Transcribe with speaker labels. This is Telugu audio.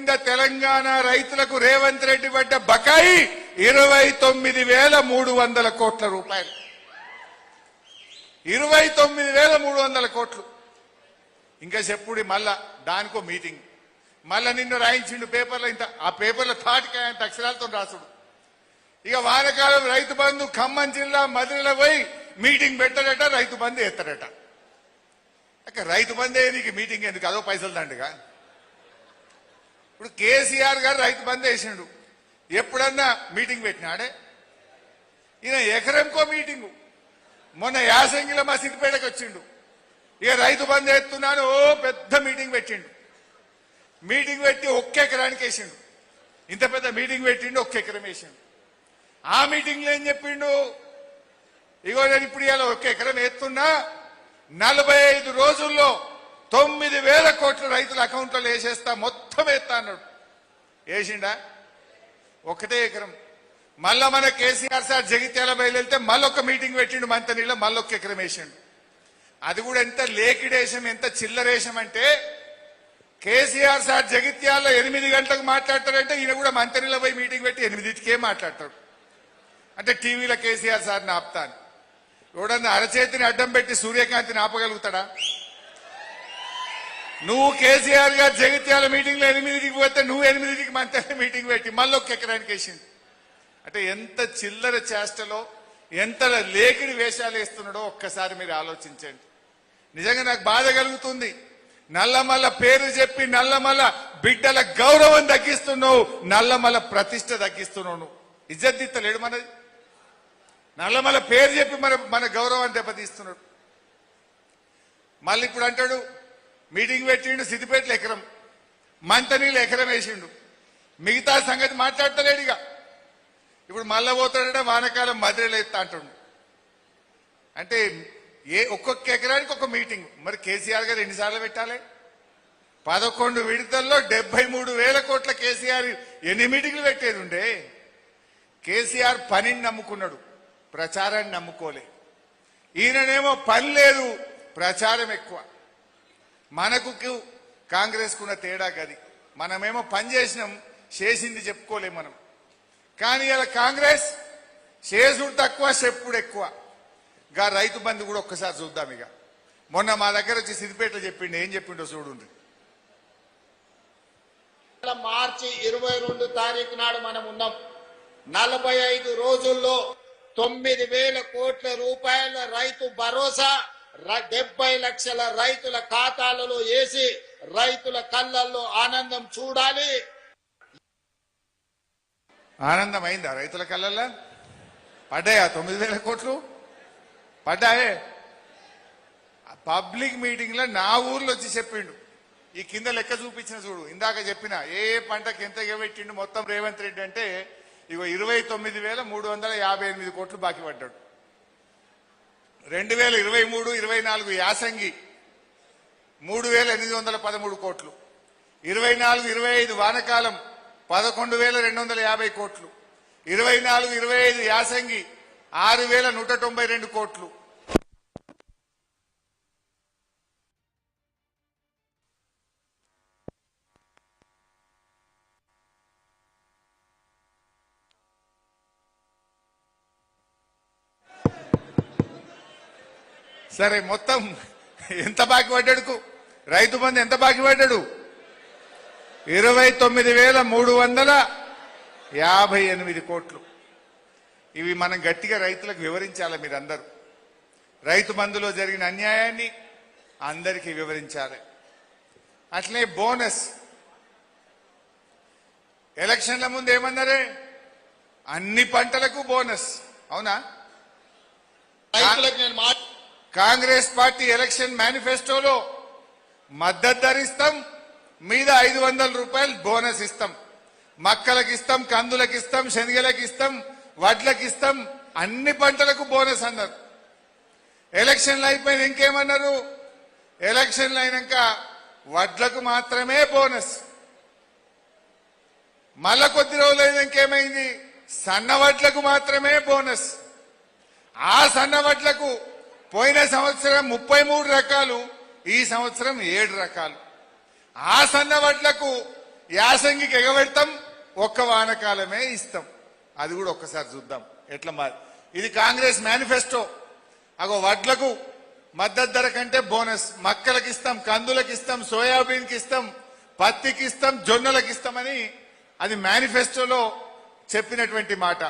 Speaker 1: కింద తెలంగాణ రైతులకు రేవంత్ రెడ్డి పడ్డ బకాయి 29,300 కోట్ల రూపాయలు. 29,300 కోట్లు. ఇంకా చెప్పుడి మళ్ళా దానికో మీటింగ్. మళ్ళా నిన్ను రాయించిండు పేపర్లో. ఇంత ఆ పేపర్లో తాటికాయ అక్షరాలతో రాసుడు. ఇక వానకాలం రైతు బంధు ఖమ్మం జిల్లా మదిరలో పోయి మీటింగ్ పెట్టారట, రైతు బంధు ఎత్తారట. రైతు బంధే నీకు మీటింగ్ ఎందుకు? అదో పైసలు దండగా. ఇప్పుడు కేసీఆర్ గారు రైతు బంధు వేసిండు. ఎప్పుడన్నా మీటింగ్ పెట్టినాడే? ఈయన ఎకరంకో మీటింగు. మొన్న యాసంగిలో మా సిద్దిపేటకు వచ్చిండు. ఇక రైతు బంధు ఎత్తున్నాను ఓ పెద్ద మీటింగ్ పెట్టిండు. మీటింగ్ పెట్టి ఒక్క ఎకరానికి వేసిండు. ఇంత పెద్ద మీటింగ్ పెట్టిండు, ఒక్క ఎకరం వేసిండు. ఆ మీటింగ్ లో ఏం చెప్పిండు? ఇగో నేను ఇప్పుడు ఇలా ఒక్క ఎకరం ఎత్తున్నా, 45 రోజుల్లో 9,000 కోట్ల రైతుల అకౌంట్లో వేసేస్తా, మొత్తం ఎత్తా అన్నాడు. వేసిండా? ఒకటే ఎకరం. మళ్ళా మన కేసీఆర్ సార్ జగిత్యాల బయలుదేరితే మళ్ళొక్క మీటింగ్ పెట్టిండు మంతనీళ్ళ, మళ్ళొక్క ఎకరం వేసిండు. అది కూడా ఎంత లేకిడేశం, ఎంత చిల్లరేశం అంటే కేసీఆర్ సార్ జగిత్యాల 8 గంటలకు మాట్లాడతాడంటే ఈయన కూడా మంతనీళ్ళ పోయి మీటింగ్ పెట్టి 8కే మాట్లాడతాడు. అంటే టీవీలో కేసీఆర్ సార్ని ఆపుతాను. ఎవడన్నా అరచేతిని అడ్డం పెట్టి సూర్యకాంతిని ఆపగలుగుతాడా? నువ్వు కేసీఆర్ గారు జగిత్యాల మీటింగ్ లో 8కి పోతే నువ్వు 8కి మంత్రి మీటింగ్ పెట్టి మళ్ళీ ఒక ఎకరానికి వేసింది. అంటే ఎంత చిల్లర చేష్టలో, ఎంత లేకిడి వేషాలు వేస్తున్నాడో ఒక్కసారి మీరు ఆలోచించండి. నిజంగా నాకు బాధ కలుగుతుంది. నల్లమల్ల పేరు చెప్పి నల్లమల్ల బిడ్డల గౌరవం తగ్గిస్తున్నావు, నల్లమల్ల ప్రతిష్ట తగ్గిస్తున్నావు. నువ్వు ఇజ్జత్ మనది. నల్లమల్ల పేరు చెప్పి మన గౌరవాన్ని దెబ్బతీస్తున్నాడు. మళ్ళీ ఇప్పుడు అంటాడు మీటింగ్ పెట్టిండు, సిద్దిపేటలో ఎకరం, మంతనీళ్ళు ఎకరం వేసిండు, మిగతా సంగతి మాట్లాడతలేడుగా. ఇప్పుడు మళ్ళా పోతాడంటే వానకాలం మదిరేలు ఎత్తా అంటుండు. అంటే ఒక్కొక్క ఎకరానికి ఒక మీటింగ్. మరి కేసీఆర్ గారు ఎన్నిసార్లు పెట్టాలి? 11 విడతల్లో 73,000 కోట్ల కేసీఆర్ ఎన్ని మీటింగ్లు పెట్టేది ఉండే? కేసీఆర్ పనిని నమ్ముకున్నాడు, ప్రచారాన్ని నమ్ముకోలే. ఈయననేమో పని లేదు, ప్రచారం ఎక్కువ. మనకు కాంగ్రెస్ కున్న తేడా గది. మనమేమో పని చేసినాం, చేసింది చెప్పుకోలేం మనం. కానీ ఇలా కాంగ్రెస్ చేసుడు తక్కువ, చెప్పుడు ఎక్కువ. గా రైతు బంధు కూడా ఒక్కసారి చూద్దాం. ఇక మొన్న మా దగ్గర వచ్చి సిద్దిపేటలో చెప్పిండు. ఏం చెప్పిండో చూడండి.
Speaker 2: మార్చి 22 తారీఖు నాడు మనం ఉన్నాం. 45 రోజుల్లో 9,000 కోట్ల రూపాయల రైతు భరోసా 70 లక్షల రైతుల ఖాతాలలో వేసి రైతుల కళ్ళల్లో ఆనందం చూడాలి.
Speaker 1: ఆనందం అయిందా రైతుల కళ్ళల్లో? పడ్డాయా 9,000 కోట్లు? పడ్డాయే. పబ్లిక్ మీటింగ్ లో నా ఊర్లో వచ్చి చెప్పిండు. ఈ కింద లెక్క చూపించిన చూడు, ఇందాక చెప్పిన ఏ పంటకి ఎంత పెట్టిండు మొత్తం రేవంత్ రెడ్డి అంటే ఇగో 29,358 కోట్లు బాకీ పడ్డాడు. 2023-24 యాసంగి 3,813 కోట్లు, 24-25 వానకాలం 11,250 కోట్లు, 24-25 యాసంగి 6,192 కోట్లు. సరే మొత్తం ఎంత బాకీ పడ్డాడుకు? రైతు బంధు ఎంత బాకీ పడ్డాడు? 29,358 కోట్లు. ఇవి మనం గట్టిగా రైతులకు వివరించాలి. మీరందరూ రైతు బంధులో జరిగిన అన్యాయాన్ని అందరికీ వివరించాలి. అట్లే బోనస్. ఎలక్షన్ల ముందు ఏమన్నారే? అన్ని పంటలకు బోనస్. అవునా?
Speaker 2: రైతులకు నేను
Speaker 1: కాంగ్రెస్ పార్టీ ఎలక్షన్ మేనిఫెస్టోలో మద్దతు ధర ఇస్తాం, మీద 500 రూపాయలు బోనస్ ఇస్తాం, మక్కలకు ఇస్తాం, కందులకు ఇస్తాం, శనగలకు ఇస్తాం, వడ్లకు ఇస్తాం, అన్ని పంటలకు బోనస్ అన్నారు. ఎలక్షన్లు అయిపోయిన ఇంకేమన్నారు? ఎలక్షన్లు అయినాక వడ్లకు మాత్రమే బోనస్. మళ్ళా కొద్ది రోజులు అయినా ఇంకేమైంది? సన్న వడ్లకు మాత్రమే బోనస్. ఆ సన్న వడ్లకు పోయిన సంవత్సరం 33 రకాలు, ఈ సంవత్సరం 7 రకాలు. ఆ సన్న వడ్లకు యాసంగికి ఎగబెడతాం, ఒక్క వానకాలమే ఇస్తాం. అది కూడా ఒక్కసారి చూద్దాం ఎట్లా మారి. ఇది కాంగ్రెస్ మేనిఫెస్టో. అగో వడ్లకు మద్దతు ధర కంటే బోనస్, మక్కలకు ఇస్తాం, కందులకు ఇస్తాం, సోయాబీన్కి ఇస్తాం, పత్తికి ఇస్తాం, జొన్నలకు ఇస్తామని అది మేనిఫెస్టోలో చెప్పినటువంటి మాట.